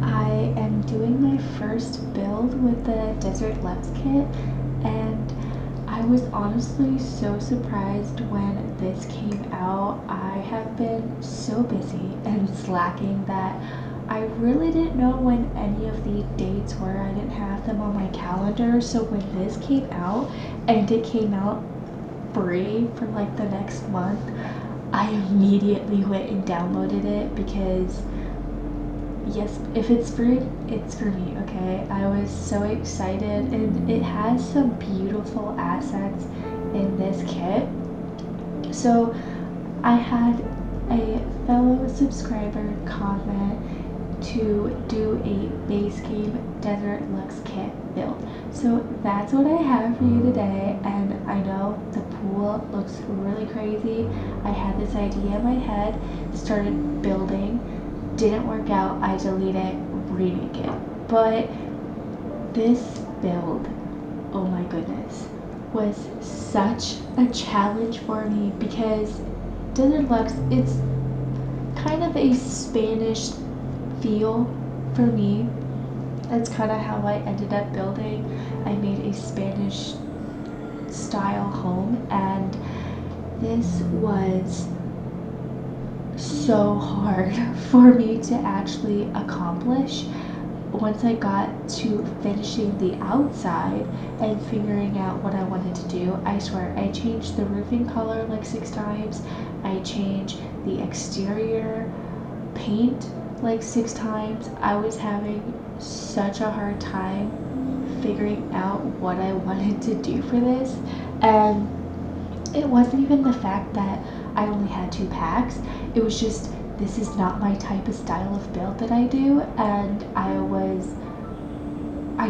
I am doing my first build with the Desert Luxe kit, and I was honestly so surprised when this came out. I have been so busy and slacking that I really didn't know when any of the dates were. I didn't have them on my calendar, so when this came out and it came out free for like the next month, I immediately went and downloaded it because yes, if it's free, it's for me, okay? I was so excited, and it has some beautiful assets in this kit. So I had a fellow subscriber comment to do a base game Desert Luxe kit build. So that's what I have for you today, and I know the pool looks really crazy. I had this idea in my head, started building, didn't work out, I deleted, remake it. But this build, oh my goodness, was such a challenge for me because Desert Luxe, it's kind of a Spanish feel for me. That's kind of how I ended up building. I made a Spanish style home, and this was so hard for me to actually accomplish. Once I got to finishing the outside and figuring out what I wanted to do, I swear I changed the roofing color like 6 times. I changed the exterior paint like 6 times. I was having such a hard time figuring out what I wanted to do for this, and it wasn't even the fact that I only had 2 packs. It was just, this is not my type of style of build that I do, and I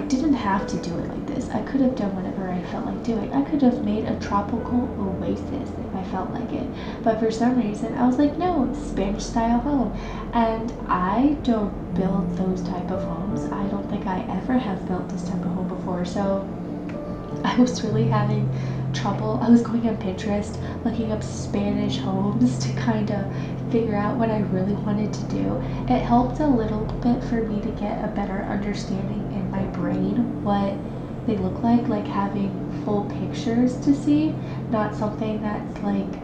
didn't have to do it like this. I could have done whatever I felt like doing. I could have made a tropical oasis if I felt like it. But for some reason, I was like, no, Spanish style home. And I don't build those type of homes. I don't think I ever have built this type of home before. So I was really having trouble. I was going on Pinterest looking up Spanish homes to kind of figure out what I really wanted to do. It helped a little bit for me to get a better understanding in my brain what they look like having full pictures to see, not something that's like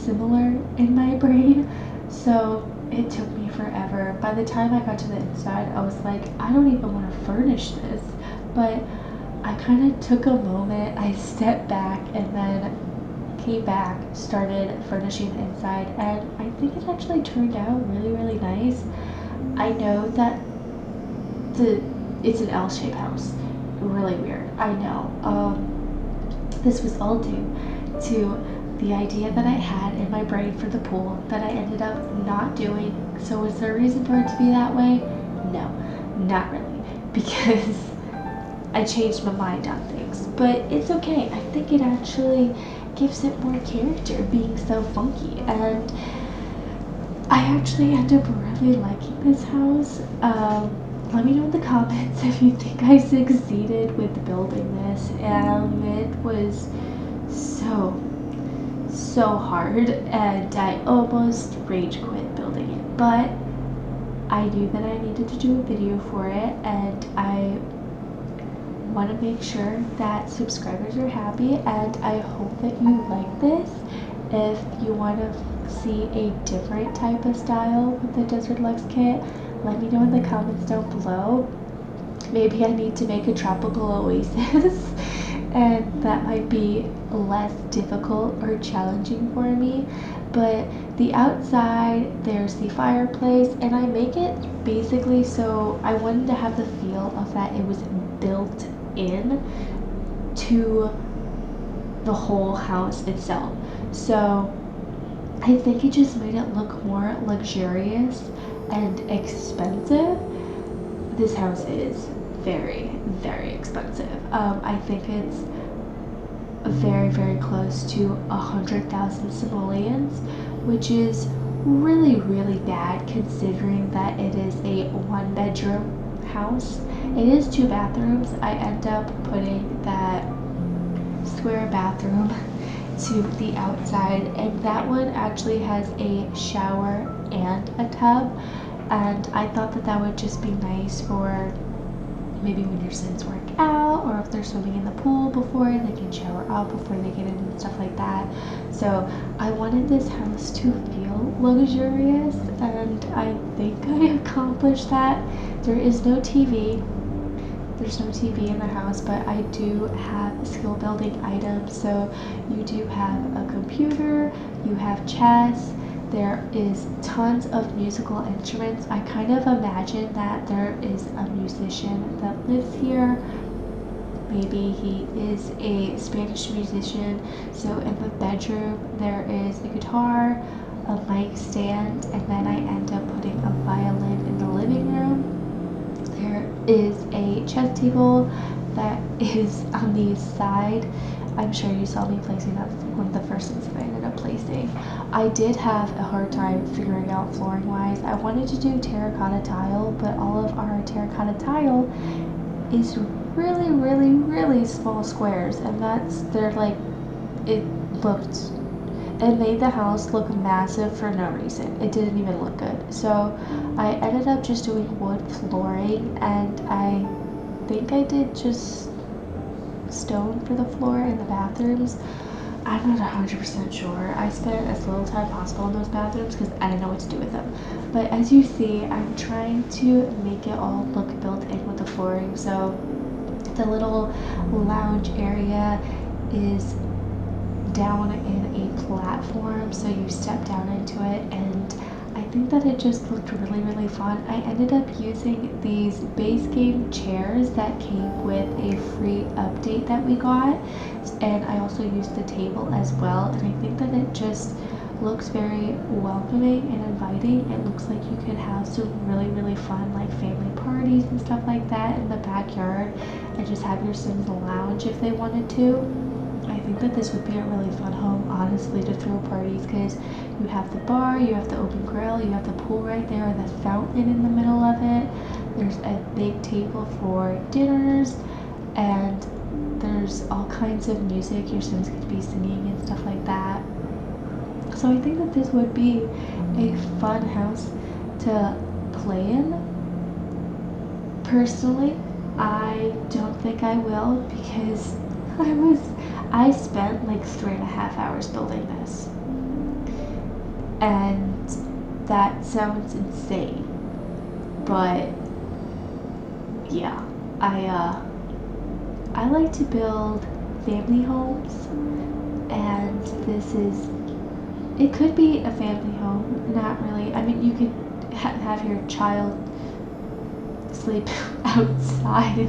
similar in my brain. So it took me forever. By the time I got to the inside, I was like, I don't even want to furnish this. But I kind of took a moment, I stepped back, and then came back, started furnishing the inside, and I think it actually turned out really, really nice. I know that it's an L-shaped house. Really weird, I know. This was all due to the idea that I had in my brain for the pool that I ended up not doing. So was there a reason for it to be that way? No, not really, because I changed my mind on things, but it's okay. I think it actually gives it more character being so funky, and I actually end up really liking this house. Let me know in the comments if you think I succeeded with building this. It was so hard, and I almost rage quit building it, but I knew that I needed to do a video for it, and I want to make sure that subscribers are happy, and I hope that you like this. If you want to see a different type of style with the Desert Luxe kit, let me know in the comments down below. Maybe I need to make a tropical oasis and that might be less difficult or challenging for me. But the outside, there's the fireplace, and I make it basically so I wanted to have the feel of that it was built in to the whole house itself. So I think it just made it look more luxurious and expensive. This house is very, very expensive. I think it's very close to 100,000 simoleons, which is really, really bad considering that it is a 1-bedroom house. It is 2 bathrooms. I end up putting that square bathroom to the outside, and that one actually has a shower and a tub. and I thought that that would just be nice for maybe when your sons work out, or if they're swimming in the pool before, they can shower out before they get in and stuff like that. So I wanted this house to feel luxurious, and I think I accomplished that. There is no TV. There's no TV in the house, but I do have skill building items. So you do have a computer, you have chess, there is tons of musical instruments. I kind of imagine that there is a musician that lives here. Maybe he is a Spanish musician. So in the bedroom, there is a guitar, a mic stand, and then I end up putting a violin in the living room. There is a chess table that is on the side. I'm sure you saw me placing that, one of the first things that I ended up placing. I did have a hard time figuring out flooring wise. I wanted to do terracotta tile, but all of our terracotta tile is really small squares, and they're like, it looked, it made the house look massive for no reason. It didn't even look good. So I ended up just doing wood flooring, and I think I did just stone for the floor in the bathrooms. I'm not 100% sure. I spent as little time possible in those bathrooms because I didn't know what to do with them. But as you see, I'm trying to make it all look built in with the flooring. So the little lounge area is down in a platform, so you step down into it, and I think that it just looked really fun. I ended up using these base game chairs that came with a free update that we got, and I also used the table as well, and I think that it just looks very welcoming and inviting. It looks like you could have some really fun like family parties and stuff like that in the backyard, and just have your Sims lounge if they wanted to. I think that this would be a really fun home, honestly, to throw parties, because you have the bar, you have the open grill, you have the pool right there, the fountain in the middle of it. There's a big table for dinners, and there's all kinds of music your Sims could be singing and stuff like that. So I think that this would be a fun house to play in. Personally, I don't think I will, because I spent like 3.5 hours building this, and that sounds insane, but yeah, I like to build family homes, and it could be a family home, not really. I mean, you could have your child sleep outside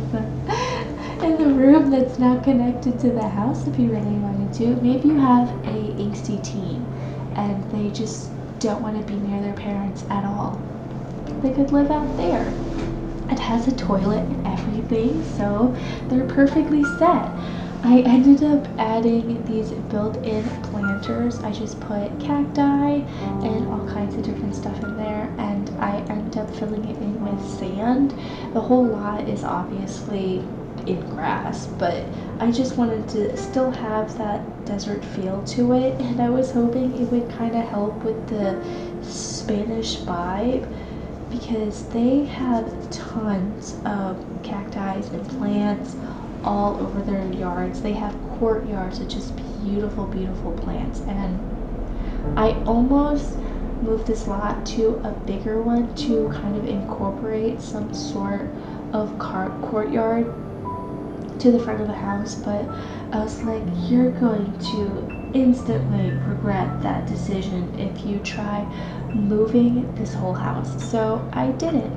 in the room that's not connected to the house if you really wanted to. Maybe you have a angsty teen and they just don't want to be near their parents at all. They could live out there. It has a toilet and everything, so they're perfectly set. I ended up adding these built-in planters. I just put cacti and all kinds of different stuff in there, and I ended up filling it in with sand. The whole lot is obviously in grass, but I just wanted to still have that desert feel to it, and I was hoping it would kind of help with the Spanish vibe, because they have tons of cacti and plants all over their yards. They have courtyards of just beautiful plants, and I almost moved this lot to a bigger one to kind of incorporate some sort of courtyard to the front of the house, but I was like, you're going to instantly regret that decision if you try moving this whole house. So I didn't,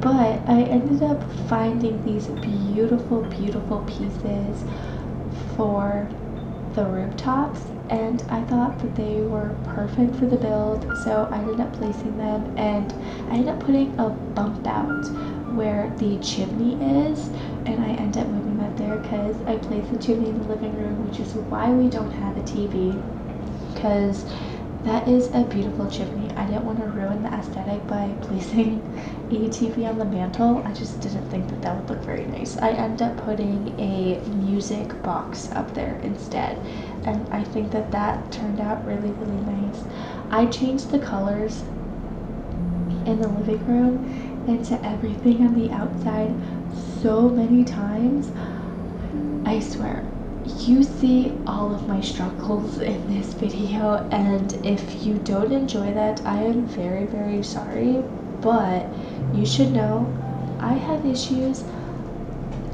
but I ended up finding these beautiful pieces for the rooftops, and I thought that they were perfect for the build, so I ended up placing them, and I ended up putting a bump out where the chimney is, and I end up moving that there because I placed the chimney in the living room, which is why we don't have a TV, because that is a beautiful chimney. I didn't want to ruin the aesthetic by placing a TV on the mantle. I just didn't think that that would look very nice. I ended up putting a music box up there instead, and I think that that turned out really nice. I changed the colors in the living room into everything on the outside so many times. I swear, you see all of my struggles in this video, and if you don't enjoy that, I am very, very sorry, but you should know I have issues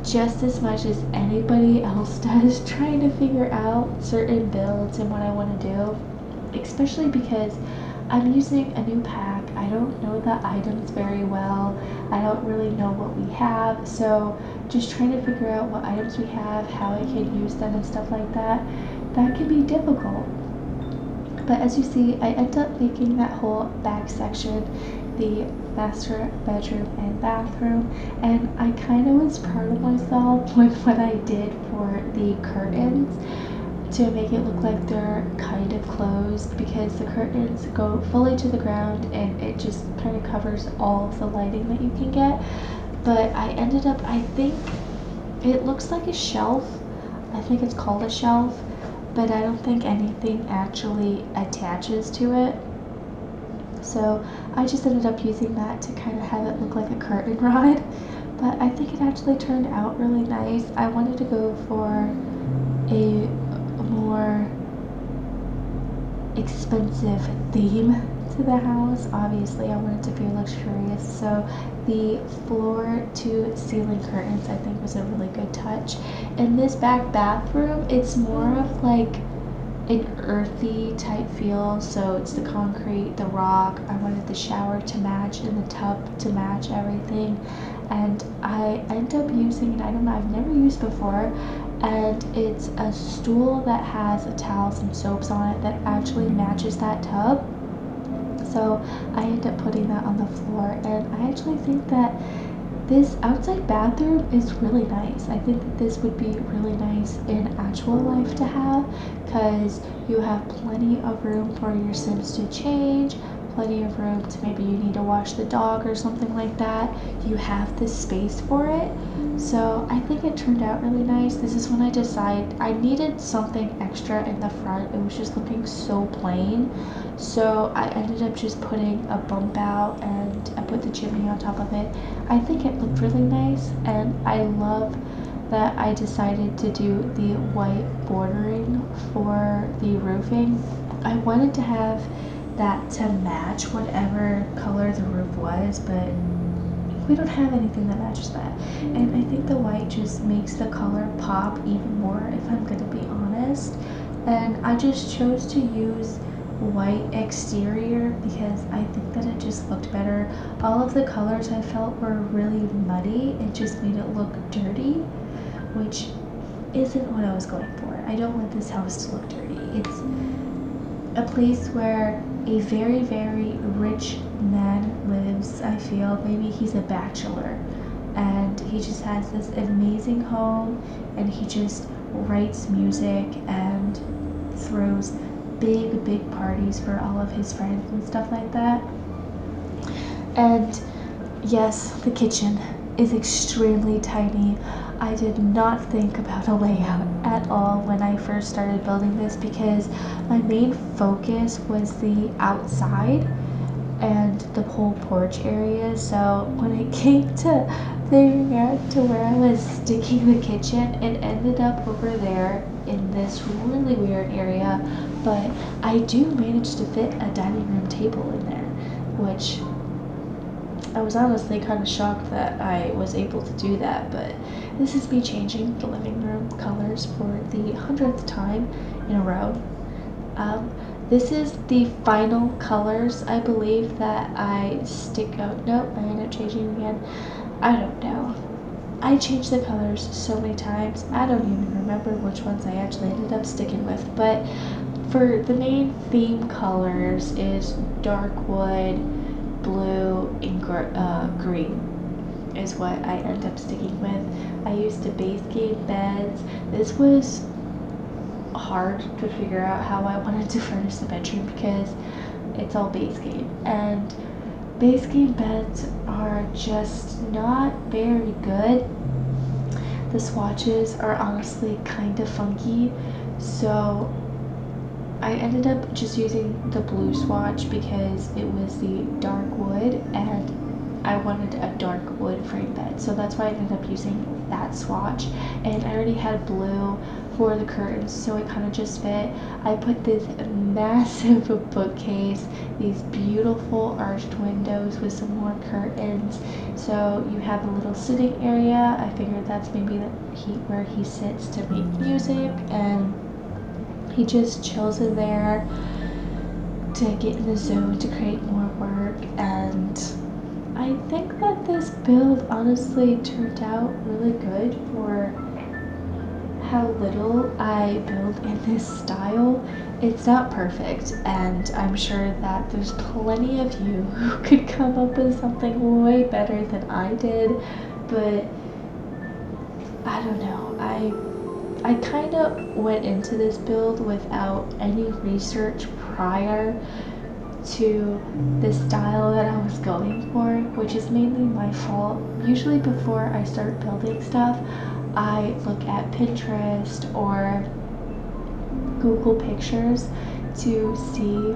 just as much as anybody else does trying to figure out certain builds and what I want to do, especially because I'm using a new pack. I don't know the items very well. I don't really know what we have, so just trying to figure out what items we have, how I can use them and stuff like that, that can be difficult. But as you see, I end up making that whole back section the master bedroom and bathroom, and I kind of was proud of myself with what I did for the curtains to make it look like they're kind of closed, because the curtains go fully to the ground and it just kind of covers all of the lighting that you can get. But I ended up, I think it looks like a shelf. I think it's called a shelf, but I don't think anything actually attaches to it. So I just ended up using that to kind of have it look like a curtain rod. But I think it actually turned out really nice. I wanted to go for a more expensive theme to the house. Obviously, I wanted to be luxurious, so the floor to ceiling curtains I think was a really good touch. In this back bathroom, it's more of like an earthy type feel, so it's the concrete, the rock. I wanted the shower to match and the tub to match everything, and I end up using an item I've never used before, and it's a stool that has towels and soaps on it that actually matches that tub. So I end up putting that on the floor, and I actually think that this outside bathroom is really nice. I think that this would be really nice in actual life to have, because you have plenty of room for your Sims to change, plenty of room to maybe you need to wash the dog or something like that. You have the space for it. So I think it turned out really nice. This is when I decided I needed something extra in the front. It was just looking so plain. So I ended up just putting a bump out, and I put the chimney on top of it. I think it looked really nice, and I love that I decided to do the white bordering for the roofing. I wanted to have that to match whatever color the roof was, but we don't have anything that matches that. And I think the white just makes the color pop even more, if I'm gonna be honest. And I just chose to use white exterior because I think that it just looked better. All of the colors I felt were really muddy. It just made it look dirty, which isn't what I was going for. I don't want this house to look dirty. It's a place where a very, very rich man lives, I feel. Maybe he's a bachelor, and he just has this amazing home, and he just writes music and throws big, big parties for all of his friends and stuff like that. And yes, the kitchen is extremely tiny. I did not think about a layout at all when I first started building this, because my main focus was the outside and the whole porch area. So when it came to figuring out to where I was sticking the kitchen, it ended up over there in this really weird area. But I do manage to fit a dining room table in there, which I was honestly kind of shocked that I was able to do that. But this is me changing the living room colors for the 100th time in a row. This is the final colors, I believe, that I stick out. Nope, I ended up changing again. I don't know. I changed the colors so many times, I don't even remember which ones I actually ended up sticking with. But for the main theme colors is dark wood, blue, and green is what I end up sticking with. I used the base game beds. This was hard to figure out how I wanted to furnish the bedroom because it's all base game, and base game beds are just not very good. The swatches are honestly kind of funky, so I ended up just using the blue swatch because it was the dark wood and I wanted a dark wood frame bed, so that's why I ended up using that swatch. And I already had blue for the curtains, so it kind of just fit. I put this massive bookcase, these beautiful arched windows with some more curtains, so you have a little sitting area. I figured that's maybe where he sits to make music, and he just chills in there to get in the zone to create more work. And I think that this build honestly turned out really good for how little I build in this style. It's not perfect, and I'm sure that there's plenty of you who could come up with something way better than I did, but I don't know. I kind of went into this build without any research prior to the style that I was going for, which is mainly my fault. Usually before I start building stuff, I look at Pinterest or Google Pictures to see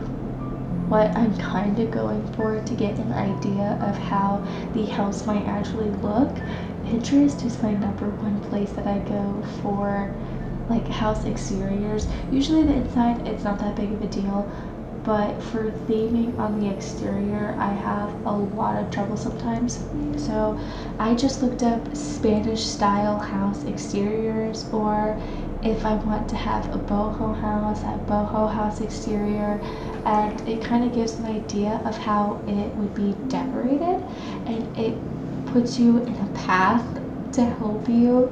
what I'm kind of going for to get an idea of how the house might actually look. Pinterest is my #1 place that I go for like house exteriors. Usually the inside, it's not that big of a deal, but for theming on the exterior, I have a lot of trouble sometimes. So I just looked up Spanish style house exteriors, or if I want to have a boho house, a boho house exterior, and it kind of gives an idea of how it would be decorated, and it puts you in a path to help you.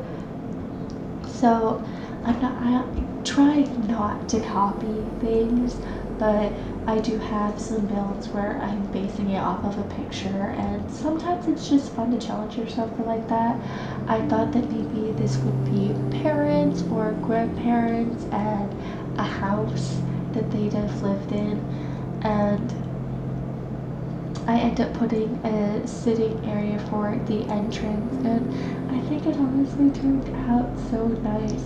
So I try not to copy things, but I do have some builds where I'm basing it off of a picture, and sometimes it's just fun to challenge yourself for like that. I thought that maybe this would be parents or grandparents and a house that they'd have lived in, and I end up putting a sitting area for the entrance, and I think it honestly turned out so nice.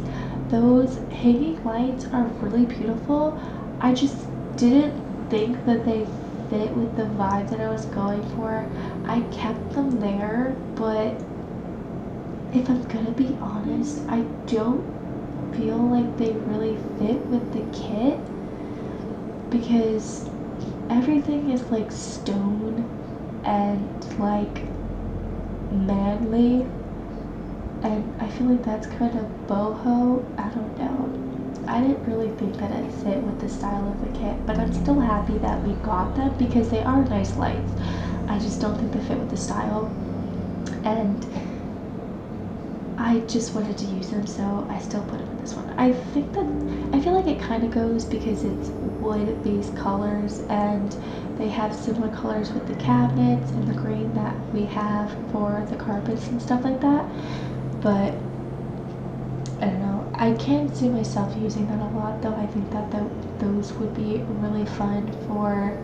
Those hanging lights are really beautiful. I just didn't think that they fit with the vibe that I was going for. I kept them there, but if I'm gonna be honest, I don't feel like they really fit with the kit because everything is like stone and like manly, and I feel like that's kind of boho. I don't know. I didn't really think that it fit with the style of the kit, but I'm still happy that we got them because they are nice lights. I just don't think they fit with the style, and I just wanted to use them, so I still put them in this one. I feel like it kind of goes because it's wood-based colors, and they have similar colors with the cabinets and the green that we have for the carpets and stuff like that. But I don't know. I can't see myself using that a lot, though. I think that those would be really fun for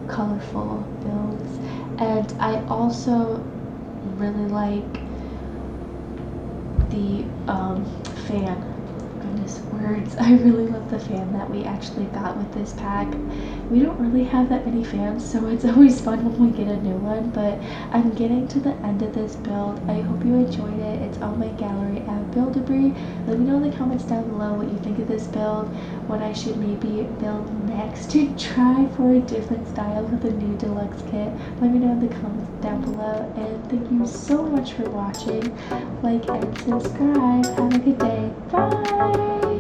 colorful builds. And I also really like the fan. Goodness words. I really love the fan that we actually got with this pack. We don't really have that many fans, so it's always fun when we get a new one, but I'm getting to the end of this build. I hope you enjoyed it. It's on my gallery at Build-A-Brie. Let me know in the comments down below what you think of this build, what I should maybe build next to try for a different style with a new deluxe kit. Let me know in the comments down below, and thank you so much for watching. Like and subscribe. Have a good day. Bye!